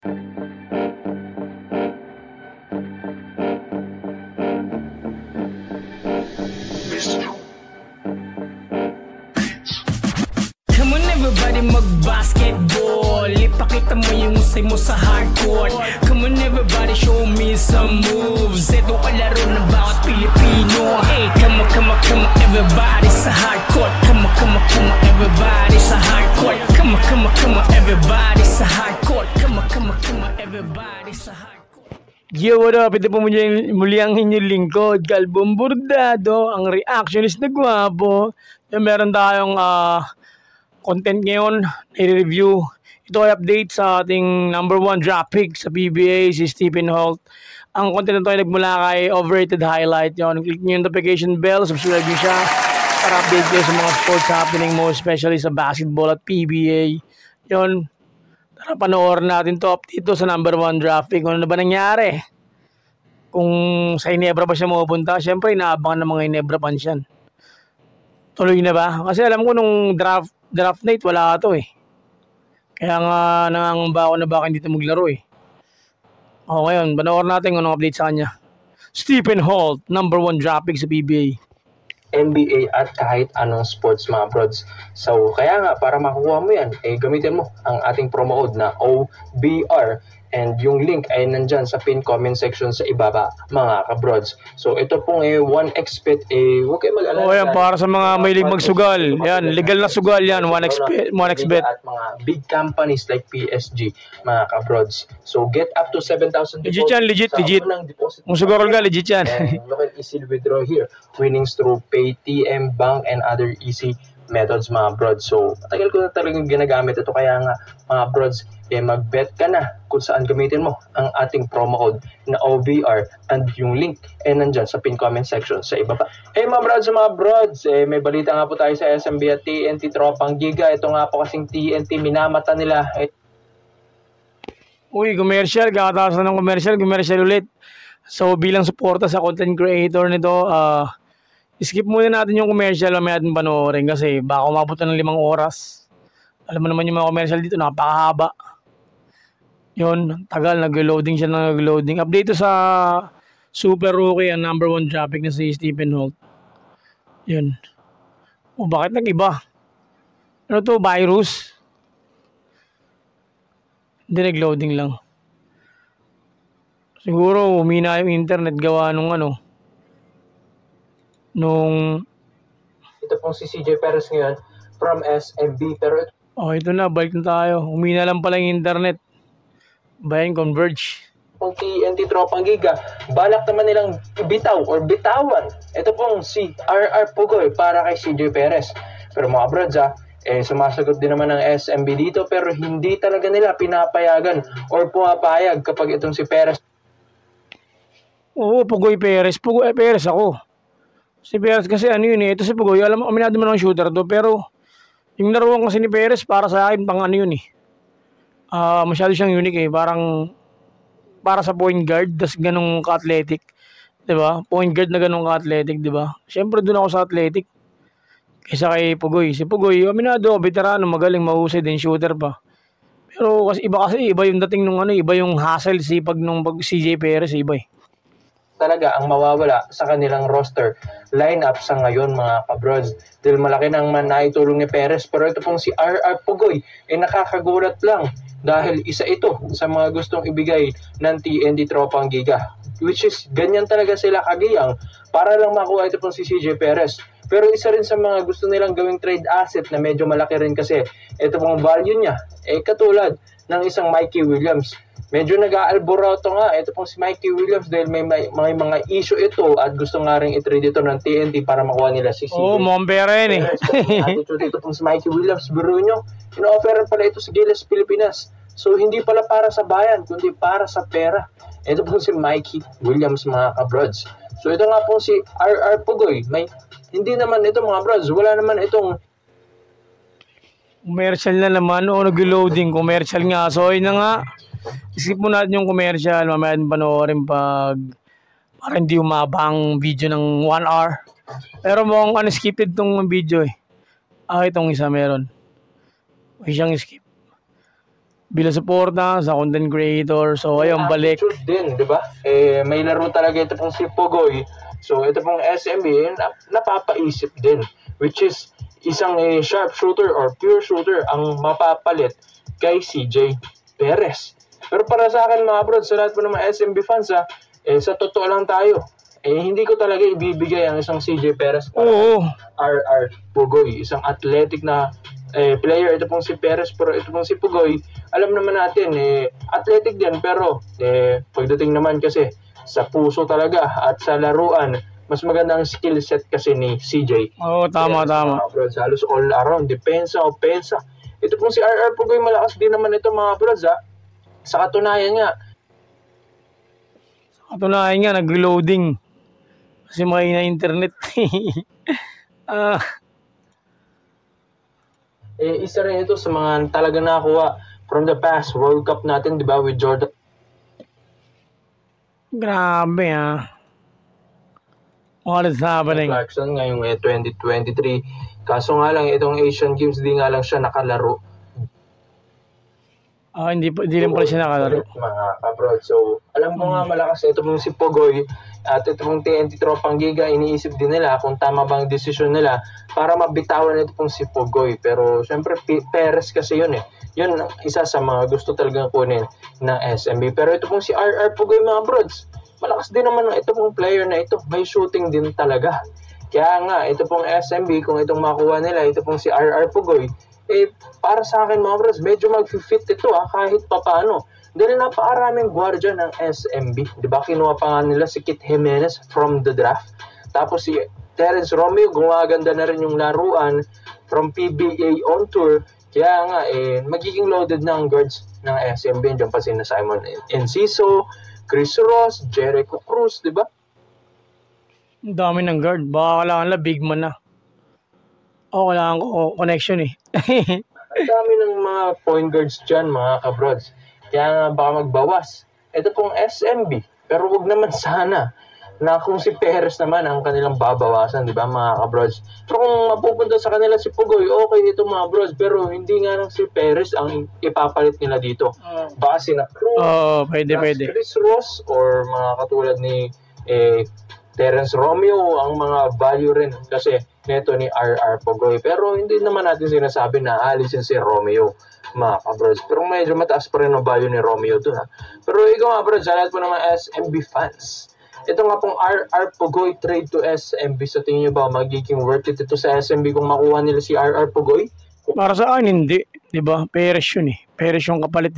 Come on everybody mag-basketball, ipakita mo yung usay mo sa hardcourt. Come on everybody, show me some moves. Ito kalaro ng bawat Pilipino. Hey, come on everybody sa hardcourt. Come on everybody sa hardcourt. Come on everybody sa hardcourt. Come on everybody sa hardcourt. Yo, what up? Ito po muli ang inyong lingkod, Galbong Bordado, ang reactionist na gwapo. Meron tayong content ngayon, i-review. Ito ay update sa ating #1 draft pick sa PBA, si Stephen Holt. Ang content na ito ay nagmula kay Overrated Highlight. Yun, click nyo yung notification bell, subscribe nyo siya para update kayo sa mga sports happening mo, especially sa basketball at PBA. Yun, tara panoorin natin to, update to sa #1 draft pick. Ano na ba nangyari? Kung sa Ginebra ba siya mapupunta? Siyempre, inaabangan ng mga Ginebra fans yan. Tuloy na ba? Kasi alam ko nung draft night, wala to eh. Kaya nga nangangamba ako na baka hindi ito maglaro eh. O ngayon, panoorin natin kung anong update sa kanya. Stephen Holt, #1 draft pick sa PBA. NBA at kahit anong sports mga brods. So kaya nga para makuha mo yan, gamitin mo ang ating promo code na OBR and yung link ay nandyan sa pin comment section sa ibaba mga kabrods. So ito pong 1xbet, huwag kayo mag-alala. O yan, para sa mga mahilig magsugal. Yan, legal na sugal yan, 1xbet. At mga big companies like PSG mga kabrods. So get up to 7,000 legit yan, legit. Kung sugarol ka, legit yan. And you can easily withdraw here. Winnings through PayTM, bank, and other easy methods mga brods. So matagal ko na talagang ginagamit ito, kaya nga mga brods, mag-bet ka na kung saan gamitin mo ang ating promo code na OBR, and yung link nandyan sa pin comment section sa ibaba. Mga brods, may balita nga po tayo sa SMB at TNT Tropang Giga. Ito nga po kasing TNT, minamata nila. Uy, commercial, kakataas na ng commercial ulit. So bilang suporta sa content creator nito, skip muna natin yung commercial, mamaya natin panoorin kasi baka umabot na ng 5 oras. Alam mo naman yung mga commercial dito, napakahaba. Yun, tagal, nag-loading siya, nag-loading. Update to sa super rookie, ang #1 draft pick na si Stephen Holt. Yun. O, bakit nag-iba? Ano to, virus? Hindi, nag-loading lang. Siguro, humina yung internet gawa nung ito pong si CJ Perez ngayon from SMB, pero ito na, balik na tayo. Humina lang pala yung internet. Bayan, converge. Kung TNT Tropang Giga, balak naman nilang bitaw or bitawan ito pong si RR Pugoy para kay CJ Perez. Pero mga brods, sumasagot din naman ng SMB dito, pero hindi talaga nila pinapayagan or pumapayag kapag itong si Perez. Oo, Pugoy Perez. Pugoy Perez ako. Si Perez kasi ito si Pugoy, alam mo, aminado mo ng shooter to, pero yung naruan kasi ni Perez para sa akin pang masyado siyang unique parang para sa point guard, das ganong ka-athletic, 'di ba? Point guard na ganong ka-athletic, 'di ba? Syempre doon ako sa athletic kaysa kay Pugoy. Si Pugoy, aminado, veterano, magaling, mahusay din, shooter pa. Pero kasi iba yung dating nung iba yung hustle, sipag nung CJ Perez, iba talaga ang mawawala sa kanilang roster lineup sa ngayon mga kabrods. Dahil malaki nang naitulong ni Perez, pero ito pong si RR Pugoy nakakagulat lang dahil isa ito sa mga gustong ibigay ng TNT Tropang Giga, which is ganyan talaga sila kagiyang para lang makuha ito pong si CJ Perez. Pero isa rin sa mga gusto nilang gawing trade asset na medyo malaki rin kasi ito pong value niya katulad ng isang Mikey Williams. Medyo nag-aalborauto nga ito pong si Mikey Williams dahil may mga issue ito at gusto nga rin i-trade ito ng TNT para makuha nila si CJ. Mompera yun Attitude ito pong si Mikey Williams, biro nyo, ino-offeran pala ito sa Gilas Pilipinas. So hindi pala para sa bayan, kundi para sa pera. Ito pong si Mikey Williams mga kabrods. So ito nga pong si RR Pugoy, hindi naman ito mga brods, wala naman itong commercial na naman, nag-loading, commercial nga. So yun na nga, skip mo natin yung commercial, mamaya natin panoorin para hindi umaba ang video ng 1 hour. Pero mukhang unskipped tong video itong isa meron. Huwag siyang skip. bilang suporta sa content creator. So ayun, balik. Attitude din, di ba? May laro talaga ito pong si Pugoy. So ito pong SMB, napapaisip din. Which is, isang sharp shooter or pure shooter ang mapapalit kay CJ Perez. Pero para sa akin mga bro, sa lahat po ng mga SMB fans sa totoo lang tayo. Hindi ko talaga ibibigay ang isang CJ Perez para RR Pugoy. Isang athletic na player, ito pong si Perez, pero ito pong si Pugoy, alam naman natin, athletic din, pero pagdating naman kasi sa puso talaga at sa laruan, mas maganda ang skill set kasi ni CJ. Tama. Brods, halos all around, depensa, opensa. Ito pong si RR Pugoy, malakas din naman ito mga brods, Sa katunayan nga, nag-reloading. Kasi mahina internet. Isa rin ito sa mga talaga nakakuha from the past World Cup natin, di ba, with Jordan. Grabe What is happening? Clarkson ngayong 2023. Kaso nga lang, itong Asian Games, di nga lang siya nakalaro. Hindi rin pala siya nakalaro. Mga kabrod. So, alam ko nga malakas ito pong si Pugoy at ito pong TNT Tropang Giga, iniisip din nila kung tama bang desisyon nila para mabitawan ito pong si Pugoy. Pero, syempre, Perez kasi yun Yun, isa sa mga gusto talagang kunin ng SMB. Pero ito pong si RR Pugoy mga brods, malakas din naman ito pong player na ito. May shooting din talaga. Kaya nga, ito pong SMB, kung itong makuha nila, ito pong si RR Pugoy, para sa akin mga bros, medyo mag-fit ito kahit papano. Dahil napakaraming gwardiya ng SMB. Diba, kinuha pa nga nila si Kit Jimenez from the draft. Tapos si Terence Romeo, gumaganda na rin yung laruan from PBA on tour. Kaya nga, magiging loaded na ang guards ng SMB. Diyan pa sina Simon Enciso, Chris Ross, Jericho Cruz, diba? Ang dami ng guard. Baka kailangan lang big man na. Kailangan ko connection Ang dami ng mga point guards dyan, mga kabrods. Kaya nga baka magbawas. Ito pong SMB. Pero wag naman sana na kung si Perez naman ang kanilang babawasan, di ba mga kabrods? Pero kung mapupunta sa kanila si Pugoy, okay ito mga bros. Pero hindi nga lang si Perez ang ipapalit nila dito. Baka sina Cruz, pwede. Chris Ross, or mga katulad ni Terence Romeo, ang mga value rin kasi neto ni RR Pugoy. Pero hindi naman natin sinasabi na alisin si Romeo, mga kabrods. Pero medyo mataas pa rin ang value ni Romeo doon. Pero ikaw mga kabrods, sa lahat po naman SMB fans, ito nga pong RR Pugoy trade to SMB, sa tingin nyo ba magiging worth it ito sa SMB kung makuha nila si RR Pugoy? Para sa akin, hindi. Diba? Perez yun Perez yung kapalit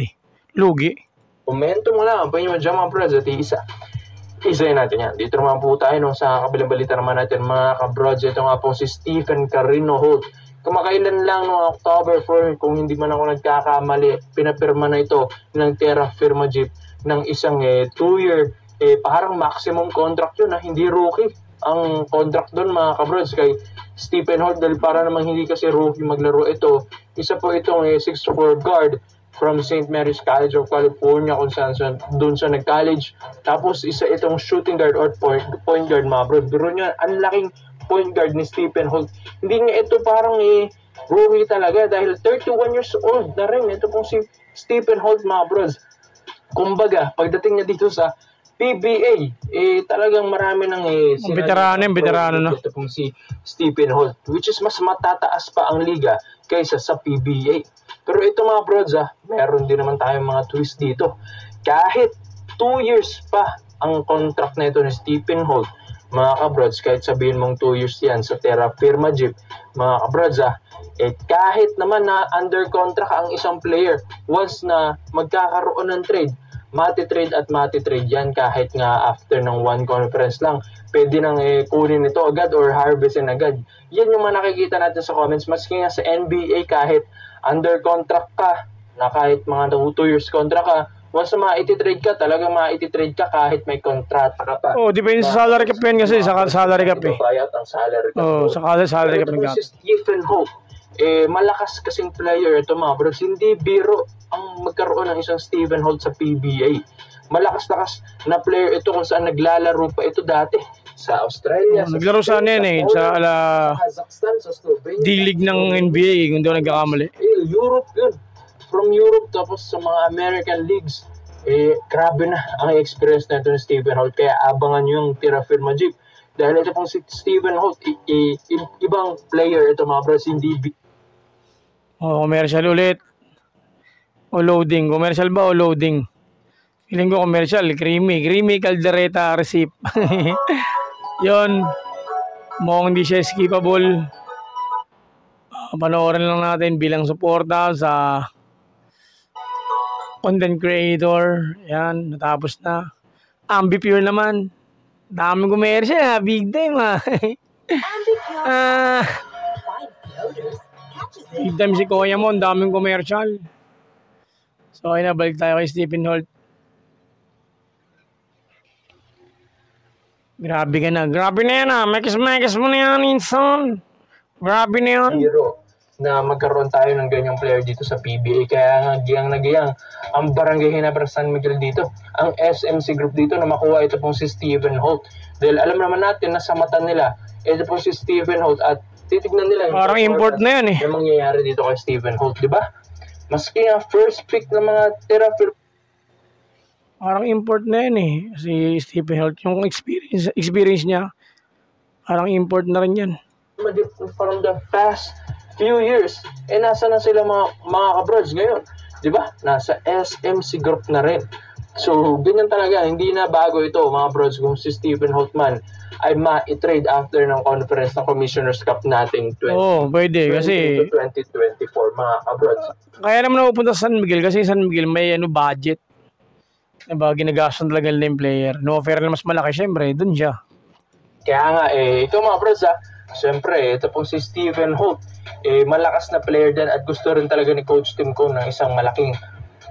Lugi. Komento mo lang. Pwede mo dyan mga kabrods at isa natin yan. Dito naman po tayo sa kabilang balita naman natin mga kabrods. Ito nga po si Stephen Carino Holt. Kumakailan lang noong October 4, kung hindi man ako nagkakamali, pinapirma na ito ng Terra Firma Jeep ng isang 2-year, parang maximum contract yun hindi rookie ang contract doon mga kabrods kay Stephen Holt, dahil para namang hindi kasi rookie maglaro ito. Isa po itong 6'4" guard from St. Mary's College of California, kung saan doon sa nag-college. Tapos isa itong shooting guard or point guard mga bro. Biro nyo, ang laking point guard ni Stephen Holt. Hindi nga ito parang rookie talaga dahil 31 years old na rin. Ito pong si Stephen Holt mga bros. Kumbaga, pagdating niya dito sa PBA, talagang marami ng veterano na. Ito pong si Stephen Holt, which is mas matataas pa ang liga kaysa sa PBA. Pero ito mga brods, meron din naman tayong mga twist dito. Kahit 2 years pa ang contract na ito ni Stephen Holt, mga kabrods, kahit sabihin mong 2 years yan sa Terra Firma Jeep, mga kabrods, kahit naman na under contract ang isang player, once na magkakaroon ng trade, mati-trade yan kahit nga after ng one conference lang. Pwede nang kunin ito agad or harvestin agad. Yan yung mga nakikita natin sa comments. Maski nga sa NBA, kahit under contract ka, na kahit mga 2 years contract ka, once na ma-iti-trade ka, talagang ma-iti-trade ka kahit may kontrata ka pa. Depende sa salary cap yan kasi, sa salary cap Bayad ang salary cap. sa salary cap. Pero si Stephen Holt, malakas kasing player ito mga bros. Hindi biro ang magkaroon ng isang Stephen Holt sa PBA. Malakas-lakas na player ito kung saan naglalaro pa ito dati. Sa Australia, naglaro sa sa Kazakhstan, sa Slovenia, D-League ng NBA, kung doon nagkakamali. Europe yun. from Europe tapos sa mga American leagues. Grabe na ang experience na ito ni Stephen Holt. Kaya abangan nyo yung Tira Firma Jeep. Dahil ito pong si Stephen Holt, ibang player ito mga bros, hindi commercial ulit. O loading. Commercial ba o loading? Feeling ko commercial. Creamy Caldereta receipt. Yun. Mukhang hindi siya skippable. Panoorin lang natin bilang suporta sa content creator. Yan. Natapos na. Ambipure naman. Daming commercial. Big time big time si Kuya mo. Daming commercial. So, ayun na, balik tayo kay Stephen Holt. Grabe ka na. Grabe na yan Mekis mo na yan, insan. Grabe na yan. hero na magkaroon tayo ng ganyang player dito sa PBA. Kaya nga, giyang ang Barangay Ginebra San Miguel dito. Ang SMC group dito na makuha ito pong si Stephen Holt. Dahil alam naman natin na sa mata nila, ito pong si Stephen Holt at titignan nila parang import na yan yung mangyayari dito kay Stephen Holt, di ba? Maski ang first pick ng mga Tira parang import na yan si Stephen Holt. Yung experience niya, parang import na rin yan. From the past few years, nasa na sila mga kabrods ngayon. Di ba? Nasa SMC group na rin. So, ganyan talaga. Hindi na bago ito, mga brods, kung si Stephen Holt man ay ma-trade after ng conference ng Commissioner's Cup nating pwede kasi 2024, mga kabrods. Kaya naman napupunta sa San Miguel kasi San Miguel may budget. Diba, ginagastos talaga nila yung player. No offer na mas malaki, syempre, dun siya. Kaya nga, ito mga brods, syempre, ito pong si Stephen Holt, malakas na player din at gusto rin talaga ni Coach Tim Cone ng isang malaking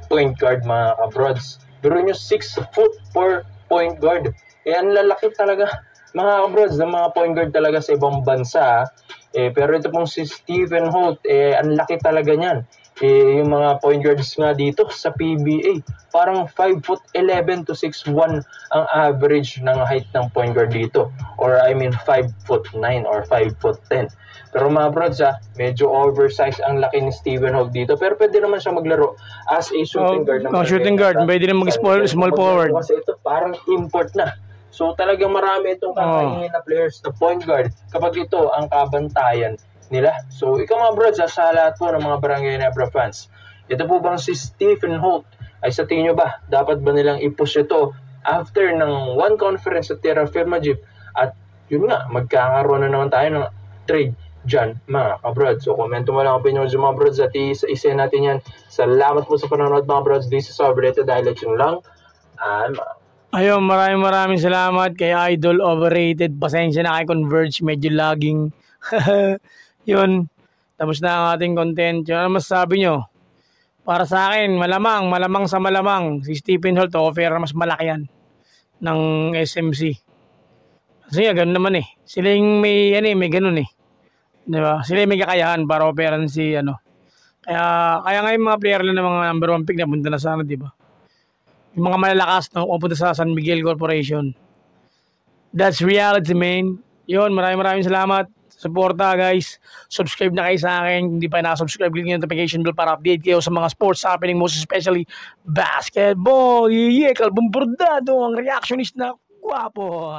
point guard, mga kabrods. Pero nyo 6 foot 4 point guard. Ang lalaki talaga, mga kabrods, ng mga point guard talaga sa ibang bansa. Pero ito pong si Stephen Holt, ang laki talaga niyan. Yung mga point guards nga dito sa PBA, parang 5'11" to 6'1" ang average ng height ng point guard dito. Or I mean 5'9" or 5'10". Pero mga brods, medyo oversized ang laki ni Stephen Holt dito. Pero pwede naman siya maglaro as a shooting guard. Shooting guard, pwede rin small forward. Kasi ito parang import na. So talagang marami itong kakainin na players na point guard kapag ito ang kabantayan nila. So ikaw mga brods, sa lahat po ng mga Barangay Ginebra fans, ito po bang si Stephen Holt ay sa tingin nyo ba, dapat ba nilang i-push ito after ng one conference sa Tira Firma Jeep? At yun nga, magkakaroon na naman tayo ng trade dyan, mga kabrods. So komento mo lang ang opinion dyan, mga brods, at isa natin yan. Salamat po sa panonood, mga brods. This is Overrated Highlights yung lang. Ayun, maraming salamat kay Idol Overrated. Pasensya na kay Converge, medyo lagging. Yun, tapos na ang ating content. Yun, ano masasabi nyo? Para sa akin, malamang sa malamang, si Stephen Holt, offer mas malaki yan ng SMC. Kasi ganun naman Sila yung may ganun Diba? Sila yung may kakayahan para operan si Kaya nga yung mga player lang ng mga number 1 pick na punta na sana, diba? Yung mga malalakas na pupunta sa San Miguel Corporation. That's reality, man. Yun, maraming salamat. Suporta, guys. Subscribe na kayo sa akin. Kung hindi pa nakasubscribe, click yung notification bell para update kayo sa mga sports happening, most especially basketball. Kalbong bordado, ang reactionist na guwapo.